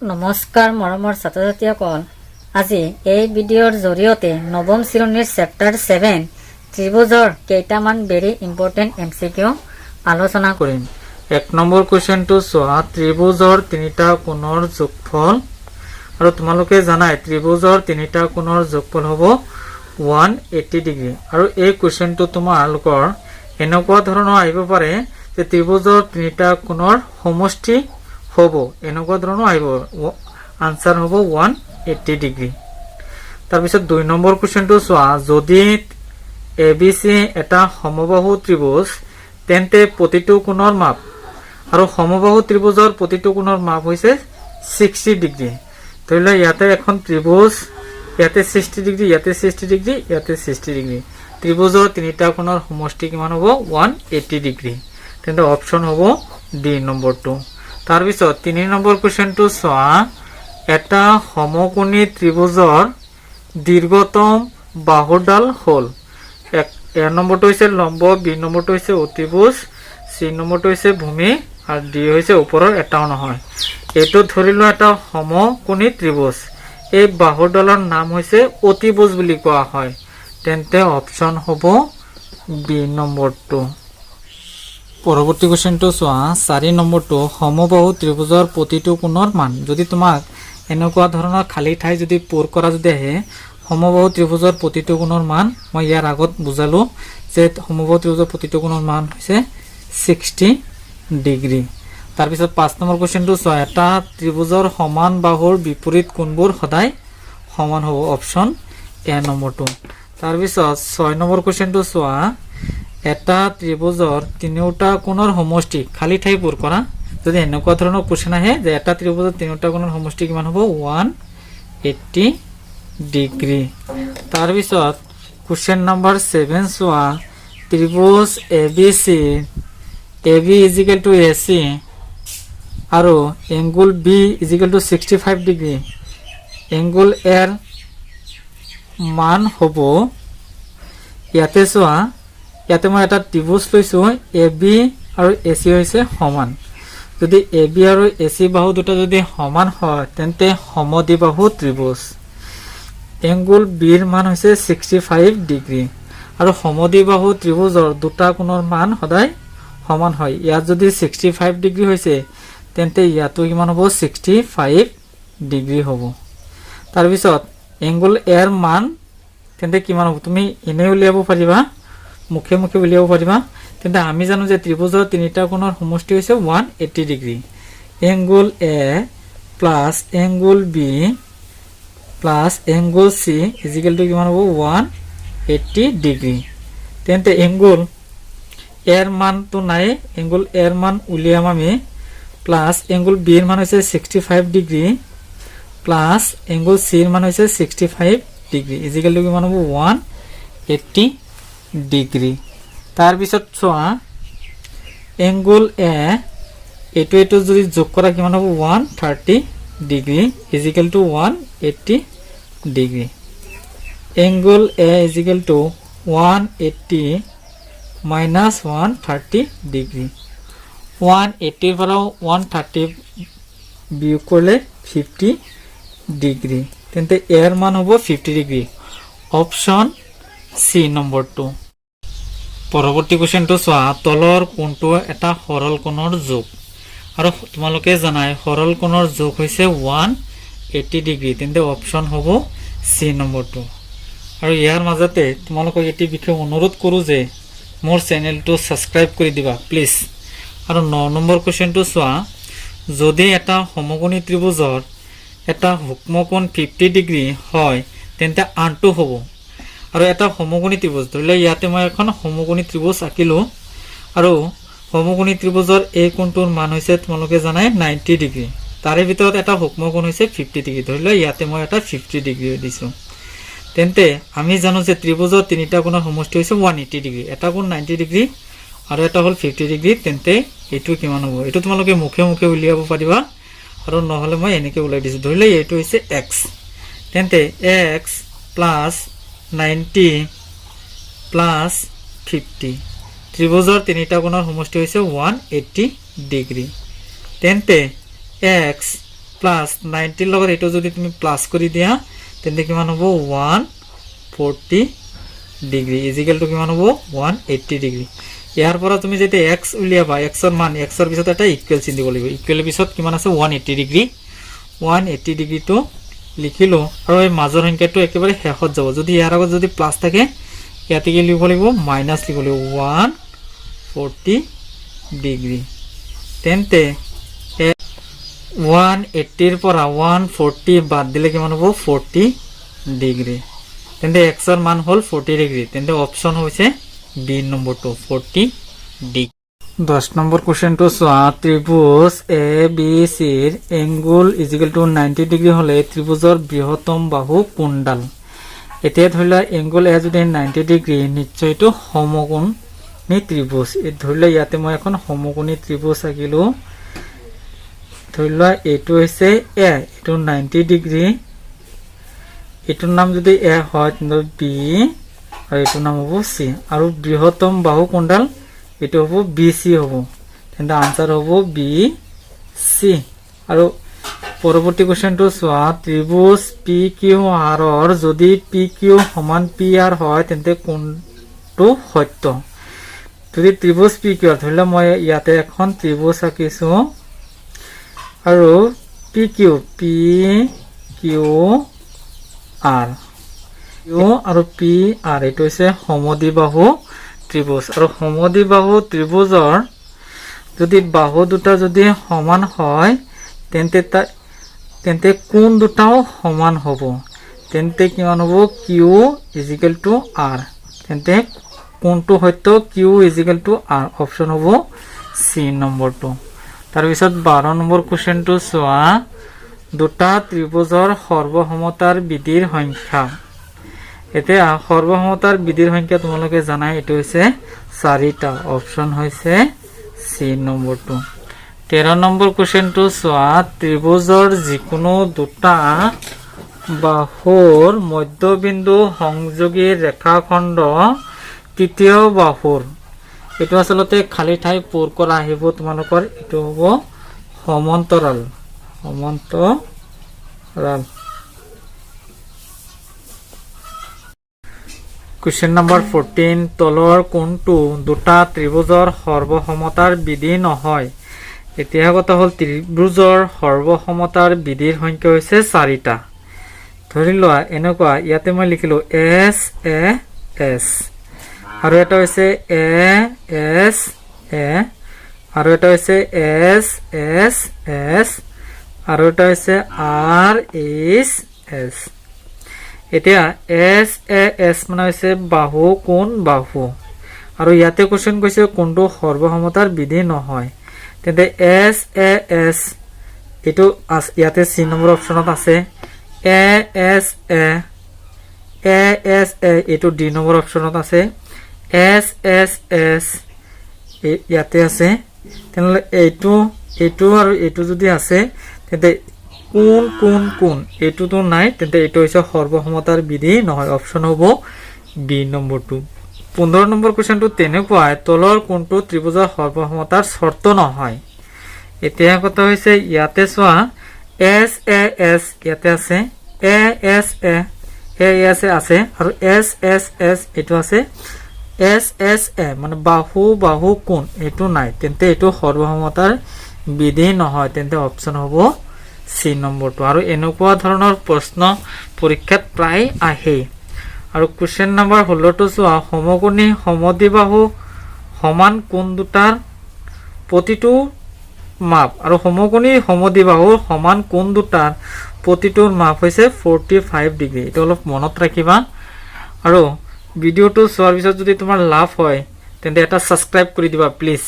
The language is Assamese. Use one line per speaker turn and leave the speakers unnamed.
নমস্কাৰ মৰমৰ ছাত্ৰ ছাত্ৰীসকল, আজি এই ভিডিঅ'ৰ জৰিয়তে নৱম শ্ৰেণীৰ চেপ্টাৰ 7 ত্ৰিভুজৰ কেইটামান ভেৰি ইম্পৰ্টেণ্ট এমচিকিউ আলোচনা কৰিম। 1 নম্বৰ কুৱেশ্যনটো চোৱা, ত্ৰিভুজৰ তিনিটা কোণৰ যোগফল, আৰু তোমালোকে জানাই ত্ৰিভুজৰ তিনিটা কোণৰ যোগফল হ'ব 180 ডিগ্ৰী। আৰু এই কুৱেশ্যনটো তোমালোকৰ এনেকুৱা ধৰণৰ আহিব পাৰে যে ত্ৰিভুজৰ তিনিটা কোণৰ সমষ্টি হ'ব, এনেকুৱা ধৰণৰ আহিব, আনসাৰ হ'ব 180 ডিগ্ৰী। তাৰপিছত 2 নম্বৰ কুৱেশ্যনটো চোৱা, যদি ABC এটা সমবাহু ত্ৰিভুজ তেন্তে প্ৰতিটো কোণৰ মাপ, আৰু সমবাহু ত্ৰিভুজৰ প্ৰতিটো কোণৰ মাপ হৈছে 60 ডিগ্ৰী। ধৰি লোৱা ইয়াতে এখন ত্ৰিভুজ, ইয়াতে 60 ডিগ্ৰী, ইয়াতে 60 ডিগ্ৰী, ইয়াতে 60 ডিগ্ৰী। ত্ৰিভুজৰ তিনিটা কোণৰ সমষ্টি কিমান হ'ব? 180 ডিগ্ৰী। তেন্তে অপশ্যন হ'ব ডি নম্বৰটো। তাৰপিছত 3 নম্বৰ কুৱেশ্যনটো চোৱা, এটা সমকোণী ত্ৰিভুজৰ দীৰ্ঘতম বাহুডাল হ'ল, এ নম্বৰটো হৈছে লম্ব, বি নম্বৰটো হৈছে অতিভুজ, চি নম্বৰটো হৈছে ভূমি, আৰু ডি হৈছে ওপৰৰ এটাও নহয়। এইটো ধৰি লোৱা এটা সমকোণী ত্ৰিভুজ, এই বাহুডালৰ নাম হৈছে অতিভুজ বুলি কোৱা হয়। তেন্তে অপশ্যন হ'ব বি নম্বৰটো। পৰৱৰ্তী কুৱেশ্যনটো চোৱা, 4 নম্বৰটো সমবাহু ত্ৰিভুজৰ প্ৰতিটো কোণৰ মান। যদি তোমাক এনেকুৱা ধৰণৰ খালী ঠাই যদি পূৰ কৰা যদি আহে, সমবাহু ত্ৰিভুজৰ প্ৰতিটো কোণৰ মান, মই ইয়াৰ আগত বুজালো যে সমবাহু ত্ৰিভুজৰ প্ৰতিটো কোণৰ মান হৈছে 60 ডিগ্ৰী। তাৰপিছত 5 নম্বৰ কুৱেশ্যনটো চোৱা, এটা ত্ৰিভুজৰ সমান বাহুৰ বিপৰীত কোণবোৰ সদায় সমান হ'ব, অপশ্যন এ নম্বৰটো। তাৰপিছত 6 নম্বৰ কুৱেশ্যনটো চোৱা, এটা ত্ৰিভুজৰ তিনিওটা কোণৰ সমষ্টি, খালী ঠাই পূৰ কৰা। যদি এনেকুৱা ধৰণৰ কুৱেশ্যন আহে যে এটা ত্ৰিভুজৰ তিনিওটা কোণৰ সমষ্টি কিমান হ'ব? 180 ডিগ্ৰী। তাৰপিছত কুৱেশ্যন নম্বৰ 7 চোৱা, ত্ৰিভুজ ABC, AB equal to AC আৰু angle B equal to 65 degree, angle এৰ মান হ'ব, ইয়াতে চোৱা, ইয়াতে মই এটা ত্ৰিভুজ লৈছো, AB আৰু AC হৈছে সমান। যদি AB আৰু AC বাহু দুটা যদি সমান হয় তেন্তে সমদ্বিবাহু ত্ৰিভুজ। এংগুল বিৰ মান হৈছে 65 ডিগ্ৰী, আৰু সমদ্বিবাহু ত্ৰিভুজৰ দুটা কোণৰ মান সদায় সমান হয়। ইয়াত যদি 65 ডিগ্ৰী হৈছে তেন্তে ইয়াতো কিমান হ'ব? 65 ডিগ্ৰী হ'ব। তাৰপিছত এংগুল এৰ মান তেন্তে কিমান হ'ব? তুমি এনে উলিয়াব পাৰিবা, মুখে মুখে উলিয়াব পাৰিবা। তেন্তে আমি জানো যে ত্ৰিভুজৰ তিনিটা কোণৰ সমষ্টি হৈছে 180 degree. Angle A plus angle B plus angle C is equal to কিমান হ'ব? 180 ডিগ্ৰী। তেন্তে এংগুল এৰ মানটো নাই, এংগুল এৰ মান উলিয়াম আমি, প্লাছ এংগুল বিৰ মান হৈছে 65 ডিগ্ৰী প্লাছ এংগুল চিৰ মান হৈছে 65 ডিগ্ৰী ইজিকেল টু কিমান হ'ব? 180 ডিগ্ৰী। তাৰপিছত চোৱা, এংগুল এ এইটো যদি যোগ কৰা কিমান হ'ব? 130 degree is equal to 180 degree. Angle A is equal to 180 minus 130 degree. 180ৰ পৰা 130 বিয়োগ কৰিলে 50 ডিগ্ৰী। তেন্তে এৰ মান হ'ব 50 ডিগ্ৰী, অপশ্যন চি নম্বৰটো। পৰৱৰ্তী কুৱেশ্যনটো চোৱা, তলৰ কোণটো এটা সৰল কোণৰ যোগ, আৰু তোমালোকে জানাই সৰল কোণৰ যোগ হৈছে 180 ডিগ্ৰী। তেন্তে অপশ্যন হ'ব চি নম্বৰটো। আৰু ইয়াৰ মাজতে তোমালোকক এটি বিষয়ে অনুৰোধ কৰোঁ যে মোৰ চেনেলটো ছাবস্ক্ৰাইব কৰি দিবা প্লিজ। আৰু 9 নম্বৰ কুৱেশ্যনটো চোৱা, যদি এটা সমকোণী ত্ৰিভুজৰ এটা সূক্ষ্মকোণ 50 ডিগ্ৰী হয় তেন্তে আনটো হ'ব। আৰু এটা সমকোণী ত্ৰিভুজ, ধৰি লওক ইয়াতে মই এখন সমকোণী ত্ৰিভুজ আঁকিলোঁ, আৰু সমকোণী ত্ৰিভুজৰ এই কোণটোৰ মান হৈছে তোমালোকে জানাই 90 ডিগ্ৰী। তাৰে ভিতৰত এটা সূক্ষ্মকোণ হৈছে 50 ডিগ্ৰী। ধৰি লওক ইয়াতে মই এটা 50 ডিগ্ৰী দিছোঁ। তেন্তে আমি জানো যে ত্ৰিভুজৰ তিনিটা কোণৰ সমষ্টি হৈছে 180 ডিগ্ৰী। এটা কোণ 90 ডিগ্ৰী আৰু এটা হ'ল 50 ডিগ্ৰী। তেন্তে এইটো কিমান হ'ব? এইটো তোমালোকে মুখে মুখে উলিয়াব পাৰিবা, আৰু নহ'লে মই এনেকৈ ওলাই দিছোঁ। ধৰি লওক এইটো হৈছে এক্স, তেন্তে এক্স প্লাছ 90 প্লাছ 50, ত্ৰিভুজৰ তিনিটা কোণৰ সমষ্টি হৈছে 180 ডিগ্ৰী। তেন্তে x
প্লাস 90 লগত এটো যদি তুমি প্লাস কৰি দিয়া তেন্তে কিমান হ'ব 140 ডিগ্ৰী ইজিক্যাল টু কিমান হ'ব 180 ডিগ্ৰী ইয়াৰ পৰা তুমি যেতে x উলিয়াবা x ৰ মান x ৰ পিছত এটা ইকুৱেল চিন দিব লাগিব ইকুৱেলৰ পিছত কিমান আছে 180 ডিগ্ৰী 180 ডিগ্ৰী তো লিখিলো আৰু এই মাজৰ সংখ্যাটো একেবাৰে শেষত যাব যদি ইয়াৰ আগত যদি প্লাস থাকে ইয়াতে কি লিখিব লাগিব মাইনাস লিখিব লাগিব 140 ডিগ্ৰী তেন্তে 180 ৰ পৰা 140 বাদ দিলে কিমান হ'ব 40 ডিগ্ৰী তেন্তে x ৰ মান হল 40 ডিগ্ৰী তেন্তে অপচন হৈছে বি নম্বৰটো 40 ডিগ্ৰী 10 নম্বৰ কোশ্চেনটো চোৱা ত্ৰিভুজ এ বি সি ৰ এংগল ইকুৱেল টু 90 ডিগ্ৰী হলে ত্ৰিভুজৰ বৃহত্তম বাহু কোনডাল এতিয়া ধৰিলা এংগল এ যদি 90 ডিগ্ৰী নিশ্চয়টো সমকোণী ত্ৰিভুজ এই ধৰিলা ইয়াতে মই এখন সমকোণী ত্ৰিভুজ আঁকিলো ধৰিলা এইটো হৈছে এ এইটো 90 ডিগ্ৰী এটোৰ নাম যদি এ হয় তেন্তে বি আৰু এটোৰ নাম হ'ব সি আৰু বৃহত্তম বাহু কোনডাল এটো হ'ব বিসি হ'ব তেন্তে আনসার হ'ব বি সি আৰু পৰৱৰ্তী কোশ্চেনটো চোৱা ত্ৰিভুজ পি কিউ আৰ ৰ যদি পি কিউ সমান পি আৰ হয় তেন্তে কোনটো সত্য যদি ত্ৰিভুজ পি কিউ ধৰিলে মই ইয়াতে এখন ত্ৰিভুজ আঁকিছো আৰু পি কিউ আৰ ইউ আৰু পি আৰ এটো হৈছে সমদ্বিবাহু ত্ৰিভুজ আৰু সমদ্বিবাহু ত্ৰিভুজৰ যদি বাহু দুটা যদি সমান হয় তেন্তে কোণ দুটাও সমান হ'ব তেন্তে কিমান হ'ব কিউ ইজিক্যাল টু আৰ তেন্তে কোনটো সত্য Q equal to R option হ'ব সি নম্বৰটো তাৰ পিছত 12 নম্বৰ কোশ্চেনটো চোৱা দুটা ত্ৰিভুজৰ সৰ্বসমতাৰ বিধিৰ সংখ্যা এতিয়া সৰ্বসমতাৰ বিধিৰ সংখ্যা তোমালোকে জানাই এটো হৈছে 4টা অপচন হৈছে সি নম্বৰটো 13 নম্বৰ কোশ্চেনটো চোৱা ত্ৰিভুজৰ যিকোনো দুটা বাহুৰ মধ্যবিন্দু সংযোগী ৰেখাখণ্ড তৃতীয় বাহুৰ এটো আসলতে খালি ঠাই পূৰ কৰা আহিব তোমালোকৰ এটো হ'ব সমান্তৰাল Question number 14 তলৰ কোনটো দুটা ত্ৰিভুজৰ সৰ্বসমতাৰ বিধি নহয় এতিয়া কথা হল ত্ৰিভুজৰ সৰ্বসমতাৰ বিধিৰ সংখ্যা হৈছে 4টা ধৰি লোৱা এনেকুৱা ইয়াতে মই লিখিলো এস এ এস আৰু এটা হৈছে এ এস এ আৰু এটা হৈছে এস এস এস আৰু এটা হৈছে আৰ এস এস এতিয়া এস এ এস মানে হৈছে বাহু কোণ বাহু আৰু ইয়াতে কোশ্চেন কৈছে কোনটো সৰ্বসমতাৰ বিধি নহয় তেন্তে এস এ এস এটো ইয়াতে সি নম্বৰ অপচনত আছে এ এস এ এটো ডি নম্বৰ অপচনত আছে এস এস এস ইয়াতে আছে তেনলে এইটো আৰু এইটো যদি আছে তেন্তে কোন এইটোতো নাই তেন্তে এইটো হৈছে সৰ্বসমতাৰ বিধি নহয় অপচন হ'ব বি নম্বৰটো 15 নম্বৰ কোশ্চেনটো তেনেকুৱা তলৰ কোনটো ত্ৰিভুজৰ সৰ্বসমতাৰ শৰ্ত নহয় এতিয়া কথা হৈছে ইয়াতে চোৱা এস এ এস ইয়াতে আছে এ এস আছে আৰু এস এস এস এটো আছে এস এস এ মানে বাহু কোণ এটো নাই তেন্তে এটো সৰ্বসমতাৰ বিধি নহয় তেন্তে অপচন হ'ব সি নম্বৰটো আৰু এনেকুৱা ধৰণৰ প্ৰশ্ন পৰীক্ষাত প্ৰায় আহে আৰু কোশ্চেন নম্বৰ 16 টো চোৱা সমকোণী সমদ্বিবাহু সমান কোণ দুটাৰ প্ৰতিটো মাপ আৰু সমকোণী সমদ্বিবাহু সমান কোণ দুটাৰ প্ৰতিটোৰ মাপ হৈছে 45 ডিগ্ৰী এটা অলপ মনত ৰাখিবা আৰু ভিডিওটো চোৱাৰ পিছত যদি তোমাৰ লাভ হয় তেন্তে এটা সাবস্ক্ৰাইব কৰি দিবা প্লিজ